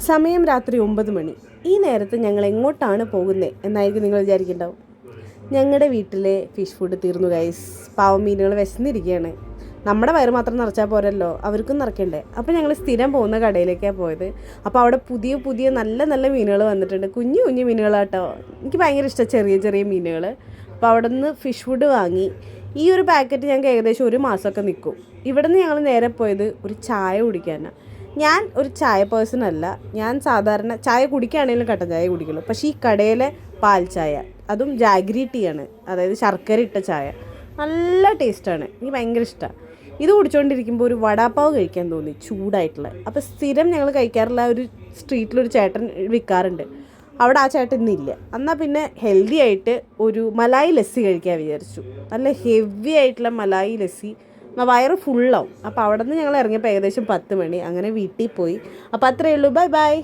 സമയം രാത്രി 9 മണി. ഈ നേരത്ത് ഞങ്ങൾ എങ്ങോട്ടാണ് പോകുന്നത് എന്നായിരിക്കും നിങ്ങൾ വിചാരിക്കുന്നുണ്ടാവും. ഞങ്ങളുടെ വീട്ടിലെ ഫിഷ് ഫുഡ് തീർന്നു ഗൈസ്. പാവം മീനുകൾ വിശന്നിരിക്കുകയാണ്. നമ്മുടെ വയറ് മാത്രം നിറച്ചാൽ പോരല്ലോ, അവർക്കും നിറയ്ക്കണ്ടേ. അപ്പോൾ ഞങ്ങൾ സ്ഥിരം പോകുന്ന കടയിലേക്കാണ് പോയത്. അപ്പോൾ അവിടെ പുതിയ പുതിയ നല്ല നല്ല മീനുകൾ വന്നിട്ടുണ്ട്. കുഞ്ഞു കുഞ്ഞു മീനുകളാട്ടോ. എനിക്ക് ഭയങ്കര ഇഷ്ടം ചെറിയ ചെറിയ മീനുകൾ. അപ്പോൾ അവിടെ നിന്ന് ഫിഷ് ഫുഡ് വാങ്ങി. ഈ ഒരു പാക്കറ്റ് ഞങ്ങൾക്ക് ഏകദേശം 1 മാസമൊക്കെ നിൽക്കും. ഇവിടെ നിന്ന് ഞങ്ങൾ നേരെ പോയത് ഒരു ചായ കുടിക്കാനാണ്. ഞാൻ ഒരു ചായ പേഴ്സൺ അല്ല. ഞാൻ സാധാരണ ചായ കുടിക്കുകയാണെങ്കിലും കട്ടൻ ചായ കുടിക്കുള്ളൂ. പക്ഷേ ഈ കടയിലെ പാൽ ചായ, അതും ജാഗ്രി ടീ ആണ്, അതായത് ശർക്കര ഇട്ട ചായ, നല്ല ടേസ്റ്റാണ്. എനിക്ക് ഭയങ്കര ഇഷ്ടമാണ്. ഇത് കുടിച്ചുകൊണ്ടിരിക്കുമ്പോൾ ഒരു വടാപ്പാവ് കഴിക്കാൻ തോന്നി, ചൂടായിട്ടുള്ള. അപ്പോൾ സ്ഥിരം ഞങ്ങൾ കഴിക്കാറുള്ള ഒരു സ്ട്രീറ്റിലൊരു ചേട്ടൻ വിൽക്കാറുണ്ട്. അവിടെ ആ ചേട്ടൻ ഇന്നില്ല. എന്നാൽ പിന്നെ ഹെൽത്തി ആയിട്ട് ഒരു മലായി ലസ്സി കഴിക്കാൻ വിചാരിച്ചു. നല്ല ഹെവി ആയിട്ടുള്ള മലായി ലസ്സി. വയറ് ഫുള്ളാവും. അപ്പോൾ അവിടെ നിന്ന് ഞങ്ങൾ ഇറങ്ങിയപ്പോൾ ഏകദേശം 10 മണി. അങ്ങനെ വീട്ടിൽ പോയി. അപ്പോൾ അത്രയേ ഉള്ളൂ. Bye bye.